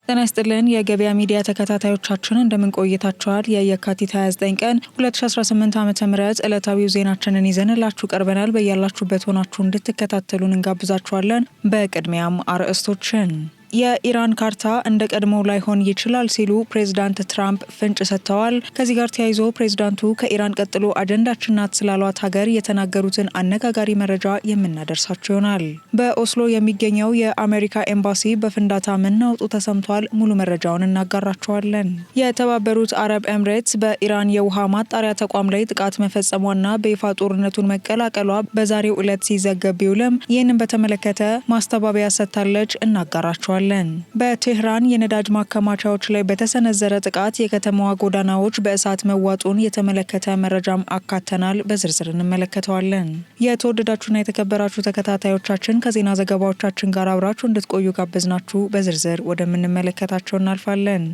ጤና ይስጥልን የገበያ ሚዲያ ተከታታዮቻችን እንደምን ቆይታችኋል? የካቲት 29 ቀን 2018 ዓ.ም ዕለታዊው ዜናችንን ይዘንላችሁ ቀርበናል። በያላችሁበት ሆናችሁ እንድትከታተሉን እንጋብዛችኋለን። በቅድሚያም አርዕስቶችን የኢራን ካርታ እንደ ቀድሞው ላይሆን ይችላል ሲሉ ፕሬዝዳንት ትራምፕ ፍንጭ ሰጥተዋል። ከዚህ ጋር ተያይዞ ፕሬዝዳንቱ ከኢራን ቀጥሎ አጀንዳችን ናት ስላሏት ሀገር የተናገሩትን አነጋጋሪ መረጃ የምናደርሳችሁ ይሆናል። በኦስሎ የሚገኘው የአሜሪካ ኤምባሲ በፍንዳታ መናወጡ ተሰምቷል። ሙሉ መረጃውን እናጋራችኋለን። የተባበሩት አረብ ኤምሬትስ በኢራን የውሃ ማጣሪያ ተቋም ላይ ጥቃት መፈጸሟና በይፋ ጦርነቱን መቀላቀሏ በዛሬው ዕለት ሲዘገብ ቢውልም ይህንን በተመለከተ ማስተባበያ ሰጥታለች። እናጋራችኋለን። በቴህራን የነዳጅ ማከማቻዎች ላይ በተሰነዘረ ጥቃት የከተማዋ ጎዳናዎች በእሳት መዋጡን የተመለከተ መረጃም አካተናል። በዝርዝር እንመለከተዋለን። የተወደዳችሁና የተከበራችሁ ተከታታዮቻችን ከዜና ዘገባዎቻችን ጋር አብራችሁ እንድትቆዩ ጋበዝናችሁ። በዝርዝር ወደምንመለከታቸው እናልፋለን።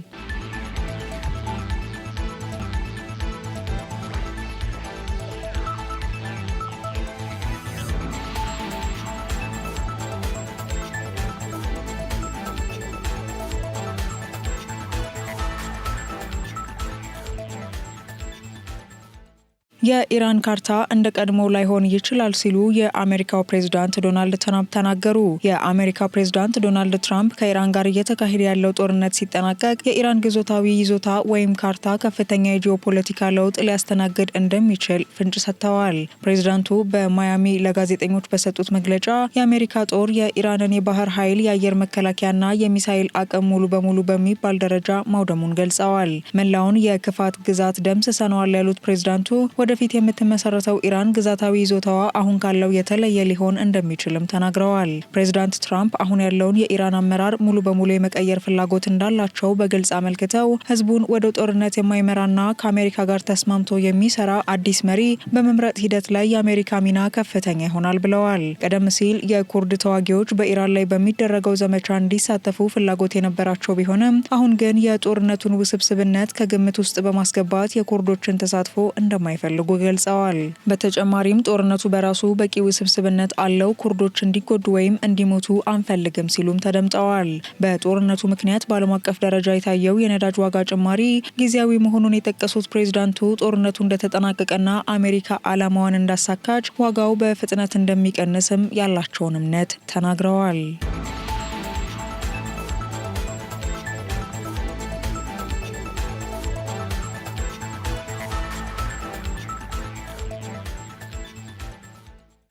የኢራን ካርታ እንደ ቀድሞው ላይሆን ይችላል ሲሉ የአሜሪካው ፕሬዝዳንት ዶናልድ ትራምፕ ተናገሩ። የአሜሪካው ፕሬዝዳንት ዶናልድ ትራምፕ ከኢራን ጋር እየተካሄደ ያለው ጦርነት ሲጠናቀቅ የኢራን ግዛታዊ ይዞታ ወይም ካርታ ከፍተኛ የጂኦፖለቲካ ለውጥ ሊያስተናግድ እንደሚችል ፍንጭ ሰጥተዋል። ፕሬዝዳንቱ በማያሚ ለጋዜጠኞች በሰጡት መግለጫ የአሜሪካ ጦር የኢራንን የባህር ኃይል፣ የአየር መከላከያና የሚሳይል አቅም ሙሉ በሙሉ በሚባል ደረጃ ማውደሙን ገልጸዋል። መላውን የክፋት ግዛት ደምስሰነዋል ያሉት ፕሬዝዳንቱ ወደፊት የምትመሰረተው ኢራን ግዛታዊ ይዞታዋ አሁን ካለው የተለየ ሊሆን እንደሚችልም ተናግረዋል። ፕሬዝዳንት ትራምፕ አሁን ያለውን የኢራን አመራር ሙሉ በሙሉ የመቀየር ፍላጎት እንዳላቸው በግልጽ አመልክተው ህዝቡን ወደ ጦርነት የማይመራና ከአሜሪካ ጋር ተስማምቶ የሚሰራ አዲስ መሪ በመምረጥ ሂደት ላይ የአሜሪካ ሚና ከፍተኛ ይሆናል ብለዋል። ቀደም ሲል የኩርድ ተዋጊዎች በኢራን ላይ በሚደረገው ዘመቻ እንዲሳተፉ ፍላጎት የነበራቸው ቢሆንም አሁን ግን የጦርነቱን ውስብስብነት ከግምት ውስጥ በማስገባት የኩርዶችን ተሳትፎ እንደማይፈልጉ ገልጸዋል። በተጨማሪም ጦርነቱ በራሱ በቂ ውስብስብነት አለው፣ ኩርዶች እንዲጎዱ ወይም እንዲሞቱ አንፈልግም ሲሉም ተደምጠዋል። በጦርነቱ ምክንያት በዓለም አቀፍ ደረጃ የታየው የነዳጅ ዋጋ ጭማሪ ጊዜያዊ መሆኑን የጠቀሱት ፕሬዝዳንቱ ጦርነቱ እንደተጠናቀቀና አሜሪካ ዓላማዋን እንዳሳካች ዋጋው በፍጥነት እንደሚቀንስም ያላቸውን እምነት ተናግረዋል።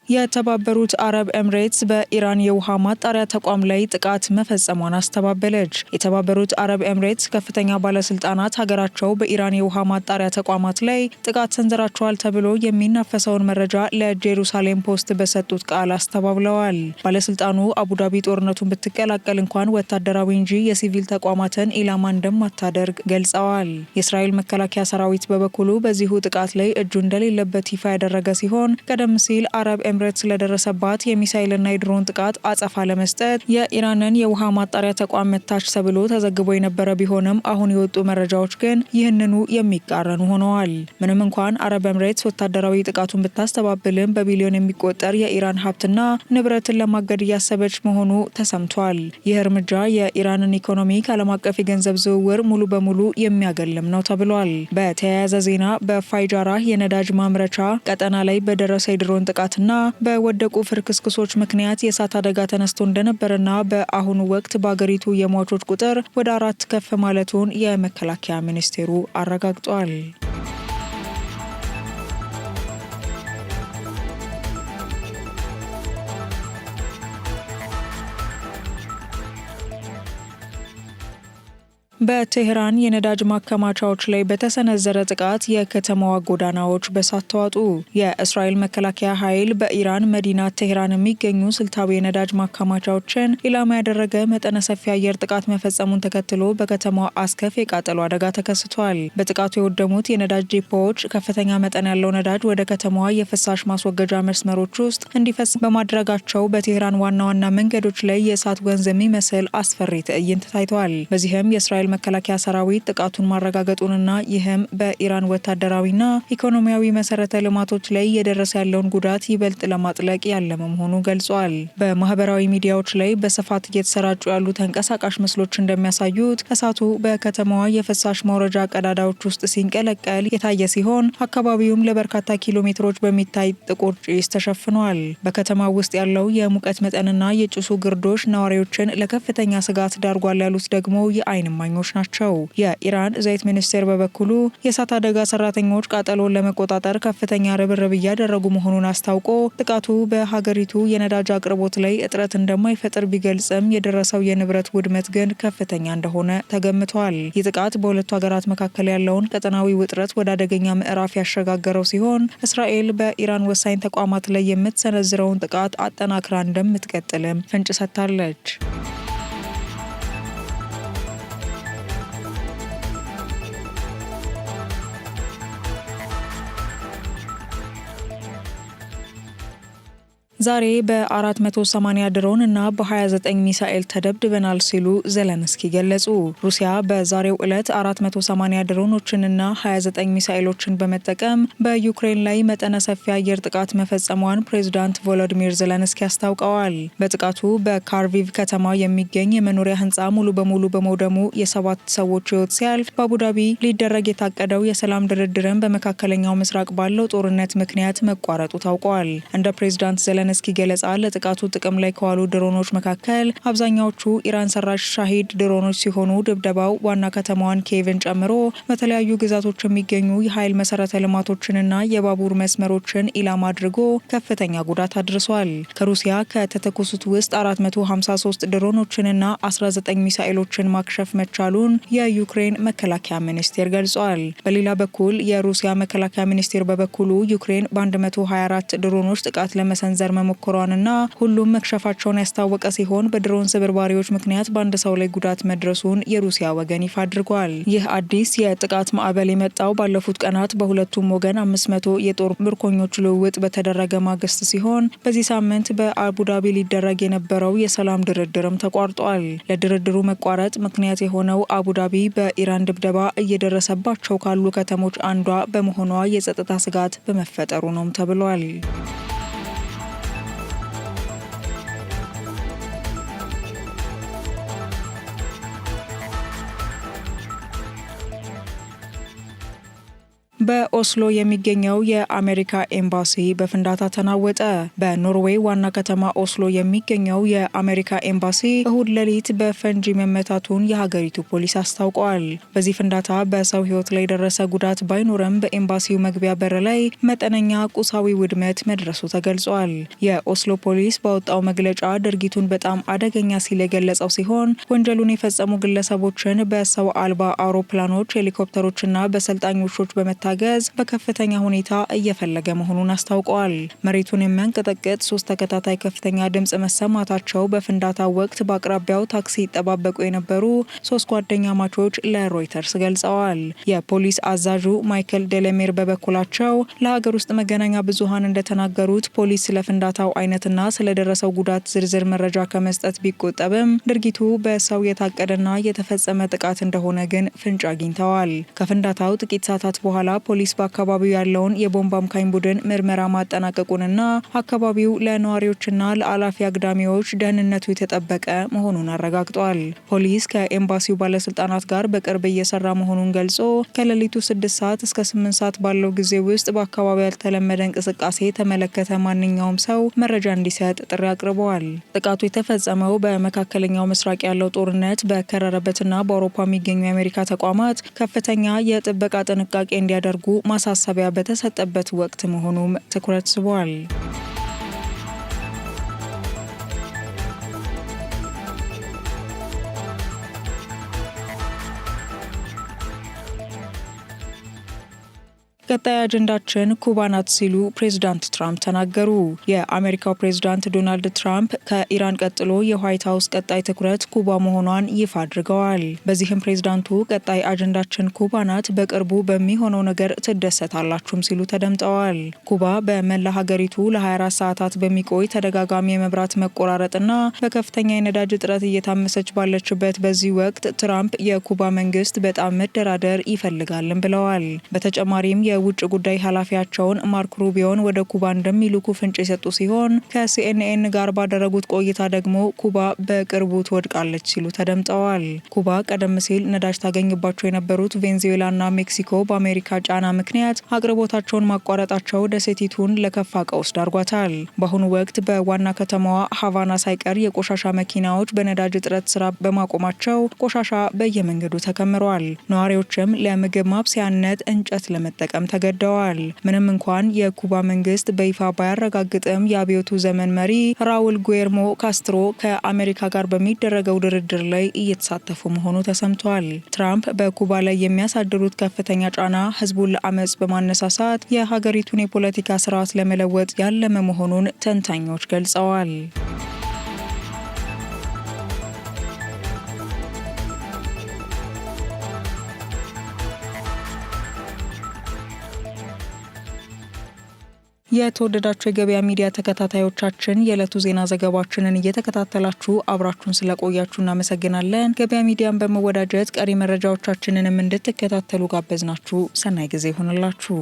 የተባበሩት አረብ ኤምሬትስ በኢራን የውሃ ማጣሪያ ተቋም ላይ ጥቃት መፈጸሟን አስተባበለች። የተባበሩት አረብ ኤምሬትስ ከፍተኛ ባለስልጣናት ሀገራቸው በኢራን የውሃ ማጣሪያ ተቋማት ላይ ጥቃት ሰንዝራቸዋል ተብሎ የሚናፈሰውን መረጃ ለጄሩሳሌም ፖስት በሰጡት ቃል አስተባብለዋል። ባለስልጣኑ አቡዳቢ ጦርነቱን ብትቀላቀል እንኳን ወታደራዊ እንጂ የሲቪል ተቋማትን ኢላማ እንደማታደርግ ገልጸዋል። የእስራኤል መከላከያ ሰራዊት በበኩሉ በዚሁ ጥቃት ላይ እጁ እንደሌለበት ይፋ ያደረገ ሲሆን ቀደም ሲል አረብ ኤምሬትስ ስለደረሰባት የሚሳይልና የድሮን ጥቃት አጸፋ ለመስጠት የኢራንን የውሃ ማጣሪያ ተቋም መታች ተብሎ ተዘግቦ የነበረ ቢሆንም አሁን የወጡ መረጃዎች ግን ይህንኑ የሚቃረኑ ሆነዋል። ምንም እንኳን አረብ ኤምሬትስ ወታደራዊ ጥቃቱን ብታስተባብልም በቢሊዮን የሚቆጠር የኢራን ሀብትና ንብረትን ለማገድ እያሰበች መሆኑ ተሰምቷል። ይህ እርምጃ የኢራንን ኢኮኖሚ ከዓለም አቀፍ የገንዘብ ዝውውር ሙሉ በሙሉ የሚያገልም ነው ተብሏል። በተያያዘ ዜና በፋይጃራህ የነዳጅ ማምረቻ ቀጠና ላይ በደረሰ የድሮን ጥቃትና በወደቁ ፍርክስክሶች ምክንያት የእሳት አደጋ ተነስቶ እንደነበረና በአሁኑ ወቅት በአገሪቱ የሟቾች ቁጥር ወደ 4 ከፍ ማለቱን የመከላከያ ሚኒስቴሩ አረጋግጧል። በቴህራን የነዳጅ ማከማቻዎች ላይ በተሰነዘረ ጥቃት የከተማዋ ጎዳናዎች በእሳት ተዋጡ። የእስራኤል መከላከያ ኃይል በኢራን መዲና ቴህራን የሚገኙ ስልታዊ የነዳጅ ማከማቻዎችን ኢላማ ያደረገ መጠነ ሰፊ አየር ጥቃት መፈጸሙን ተከትሎ በከተማዋ አስከፊ የቃጠሎ አደጋ ተከስቷል። በጥቃቱ የወደሙት የነዳጅ ዲፖዎች ከፍተኛ መጠን ያለው ነዳጅ ወደ ከተማዋ የፍሳሽ ማስወገጃ መስመሮች ውስጥ እንዲፈስ በማድረጋቸው በቴህራን ዋና ዋና መንገዶች ላይ የእሳት ወንዝ የሚመስል አስፈሪ ትዕይንት ታይቷል። በዚህም የእስራኤል መከላከያ ሰራዊት ጥቃቱን ማረጋገጡንና ይህም በኢራን ወታደራዊና ኢኮኖሚያዊ መሰረተ ልማቶች ላይ እየደረሰ ያለውን ጉዳት ይበልጥ ለማጥለቅ ያለመ መሆኑ ገልጿል። በማህበራዊ ሚዲያዎች ላይ በስፋት እየተሰራጩ ያሉ ተንቀሳቃሽ ምስሎች እንደሚያሳዩት እሳቱ በከተማዋ የፍሳሽ መውረጃ ቀዳዳዎች ውስጥ ሲንቀለቀል የታየ ሲሆን አካባቢውም ለበርካታ ኪሎ ሜትሮች በሚታይ ጥቁር ጭስ ተሸፍኗል። በከተማው ውስጥ ያለው የሙቀት መጠንና የጭሱ ግርዶሽ ነዋሪዎችን ለከፍተኛ ስጋት ዳርጓል ያሉት ደግሞ የዓይን እማኞች ናቸው። የኢራን ዘይት ሚኒስቴር በበኩሉ የእሳት አደጋ ሰራተኞች ቃጠሎን ለመቆጣጠር ከፍተኛ ርብርብ እያደረጉ መሆኑን አስታውቆ ጥቃቱ በሀገሪቱ የነዳጅ አቅርቦት ላይ እጥረት እንደማይፈጥር ቢገልጽም የደረሰው የንብረት ውድመት ግን ከፍተኛ እንደሆነ ተገምቷል። ይህ ጥቃት በሁለቱ ሀገራት መካከል ያለውን ቀጠናዊ ውጥረት ወደ አደገኛ ምዕራፍ ያሸጋገረው ሲሆን እስራኤል በኢራን ወሳኝ ተቋማት ላይ የምትሰነዝረውን ጥቃት አጠናክራ እንደምትቀጥልም ፍንጭ ሰጥታለች። ዛሬ በ480 ድሮን እና በ29 ሚሳኤል ተደብድበናል ሲሉ ዘለንስኪ ገለጹ። ሩሲያ በዛሬው ዕለት 480 ድሮኖችንና 29 ሚሳኤሎችን በመጠቀም በዩክሬን ላይ መጠነ ሰፊ አየር ጥቃት መፈጸሟን ፕሬዝዳንት ቮሎዲሚር ዘለንስኪ አስታውቀዋል። በጥቃቱ በካርቪቭ ከተማ የሚገኝ የመኖሪያ ህንፃ ሙሉ በሙሉ በመውደሙ የ7 ሰዎች ህይወት ሲያልፍ በአቡዳቢ ሊደረግ የታቀደው የሰላም ድርድርን በመካከለኛው ምስራቅ ባለው ጦርነት ምክንያት መቋረጡ ታውቋል። እንደ ፕሬዝዳንት ዘለንስኪ ገለጻ ለጥቃቱ ጥቅም ላይ ከዋሉ ድሮኖች መካከል አብዛኛዎቹ ኢራን ሰራሽ ሻሂድ ድሮኖች ሲሆኑ ድብደባው ዋና ከተማዋን ኪየቭን ጨምሮ በተለያዩ ግዛቶች የሚገኙ የኃይል መሰረተ ልማቶችንና የባቡር መስመሮችን ኢላማ አድርጎ ከፍተኛ ጉዳት አድርሷል። ከሩሲያ ከተተኮሱት ውስጥ 453 ድሮኖችንና 19 ሚሳኤሎችን ማክሸፍ መቻሉን የዩክሬን መከላከያ ሚኒስቴር ገልጿል። በሌላ በኩል የሩሲያ መከላከያ ሚኒስቴር በበኩሉ ዩክሬን በ124 ድሮኖች ጥቃት ለመሰንዘር መሞከሯንና ሁሉም መክሸፋቸውን ያስታወቀ ሲሆን በድሮን ስብርባሪዎች ምክንያት በአንድ ሰው ላይ ጉዳት መድረሱን የሩሲያ ወገን ይፋ አድርጓል። ይህ አዲስ የጥቃት ማዕበል የመጣው ባለፉት ቀናት በሁለቱም ወገን 500 የጦር ምርኮኞች ልውውጥ በተደረገ ማግስት ሲሆን በዚህ ሳምንት በአቡዳቢ ሊደረግ የነበረው የሰላም ድርድርም ተቋርጧል። ለድርድሩ መቋረጥ ምክንያት የሆነው አቡዳቢ በኢራን ድብደባ እየደረሰባቸው ካሉ ከተሞች አንዷ በመሆኗ የጸጥታ ስጋት በመፈጠሩ ነው ተብሏል። በኦስሎ የሚገኘው የአሜሪካ ኤምባሲ በፍንዳታ ተናወጠ። በኖርዌይ ዋና ከተማ ኦስሎ የሚገኘው የአሜሪካ ኤምባሲ እሁድ ሌሊት በፈንጂ መመታቱን የሀገሪቱ ፖሊስ አስታውቋል። በዚህ ፍንዳታ በሰው ሕይወት ላይ የደረሰ ጉዳት ባይኖርም በኤምባሲው መግቢያ በር ላይ መጠነኛ ቁሳዊ ውድመት መድረሱ ተገልጿል። የኦስሎ ፖሊስ ባወጣው መግለጫ ድርጊቱን በጣም አደገኛ ሲል የገለጸው ሲሆን ወንጀሉን የፈጸሙ ግለሰቦችን በሰው አልባ አውሮፕላኖች፣ ሄሊኮፕተሮችና በሰልጣኝ ውሾች በመታገዝ በከፍተኛ ሁኔታ እየፈለገ መሆኑን አስታውቀዋል። መሬቱን የሚያንቀጠቅጥ 3 ተከታታይ ከፍተኛ ድምጽ መሰማታቸው በፍንዳታው ወቅት በአቅራቢያው ታክሲ ይጠባበቁ የነበሩ 3 ጓደኛ ማቾች ለሮይተርስ ገልጸዋል። የፖሊስ አዛዡ ማይክል ዴለሜር በበኩላቸው ለሀገር ውስጥ መገናኛ ብዙሃን እንደተናገሩት ፖሊስ ስለ ፍንዳታው አይነትና ስለደረሰው ጉዳት ዝርዝር መረጃ ከመስጠት ቢቆጠብም ድርጊቱ በሰው የታቀደና የተፈጸመ ጥቃት እንደሆነ ግን ፍንጭ አግኝተዋል። ከፍንዳታው ጥቂት ሰዓታት በኋላ ፖሊስ በአካባቢው ያለውን የቦምብ አምካኝ ቡድን ምርመራ ማጠናቀቁንና አካባቢው ለነዋሪዎችና ለአላፊ አግዳሚዎች ደህንነቱ የተጠበቀ መሆኑን አረጋግጧል። ፖሊስ ከኤምባሲው ባለስልጣናት ጋር በቅርብ እየሰራ መሆኑን ገልጾ ከሌሊቱ 6 ሰዓት እስከ 8 ሰዓት ባለው ጊዜ ውስጥ በአካባቢው ያልተለመደ እንቅስቃሴ የተመለከተ ማንኛውም ሰው መረጃ እንዲሰጥ ጥሪ አቅርበዋል። ጥቃቱ የተፈጸመው በመካከለኛው ምስራቅ ያለው ጦርነት በከረረበትና በአውሮፓ የሚገኙ የአሜሪካ ተቋማት ከፍተኛ የጥበቃ ጥንቃቄ እንዲያደርጉ ማሳሰቢያ በተሰጠበት ወቅት መሆኑም ትኩረት ስቧል። ቀጣይ አጀንዳችን ኩባ ናት ሲሉ ፕሬዝዳንት ትራምፕ ተናገሩ። የአሜሪካው ፕሬዝዳንት ዶናልድ ትራምፕ ከኢራን ቀጥሎ የዋይት ሀውስ ቀጣይ ትኩረት ኩባ መሆኗን ይፋ አድርገዋል። በዚህም ፕሬዝዳንቱ ቀጣይ አጀንዳችን ኩባ ናት፣ በቅርቡ በሚሆነው ነገር ትደሰታላችሁም ሲሉ ተደምጠዋል። ኩባ በመላ ሀገሪቱ ለ24 ሰዓታት በሚቆይ ተደጋጋሚ የመብራት መቆራረጥና በከፍተኛ የነዳጅ እጥረት እየታመሰች ባለችበት በዚህ ወቅት ትራምፕ የኩባ መንግስት በጣም መደራደር ይፈልጋልን ብለዋል። በተጨማሪም የውጭ ጉዳይ ኃላፊያቸውን ማርክ ሩቢዮን ወደ ኩባ እንደሚልኩ ፍንጭ የሰጡ ሲሆን ከሲኤንኤን ጋር ባደረጉት ቆይታ ደግሞ ኩባ በቅርቡ ትወድቃለች ሲሉ ተደምጠዋል። ኩባ ቀደም ሲል ነዳጅ ታገኝባቸው የነበሩት ቬንዙዌላና ሜክሲኮ በአሜሪካ ጫና ምክንያት አቅርቦታቸውን ማቋረጣቸው ደሴቲቱን ለከፋ ቀውስ ዳርጓታል። በአሁኑ ወቅት በዋና ከተማዋ ሀቫና ሳይቀር የቆሻሻ መኪናዎች በነዳጅ እጥረት ስራ በማቆማቸው ቆሻሻ በየመንገዱ ተከምረዋል። ነዋሪዎችም ለምግብ ማብሰያነት እንጨት ለመጠቀም ተገደዋል። ምንም እንኳን የኩባ መንግስት በይፋ ባያረጋግጥም የአብዮቱ ዘመን መሪ ራውል ጉዌርሞ ካስትሮ ከአሜሪካ ጋር በሚደረገው ድርድር ላይ እየተሳተፉ መሆኑ ተሰምቷል። ትራምፕ በኩባ ላይ የሚያሳድሩት ከፍተኛ ጫና ህዝቡን ለአመጽ በማነሳሳት የሀገሪቱን የፖለቲካ ስርዓት ለመለወጥ ያለመ መሆኑን ተንታኞች ገልጸዋል። የተወደዳችሁ የገበያ ሚዲያ ተከታታዮቻችን የዕለቱ ዜና ዘገባችንን እየተከታተላችሁ አብራችሁን ስለቆያችሁ እናመሰግናለን። ገበያ ሚዲያን በመወዳጀት ቀሪ መረጃዎቻችንንም እንድትከታተሉ ጋበዝናችሁ። ሰናይ ጊዜ ይሆንላችሁ።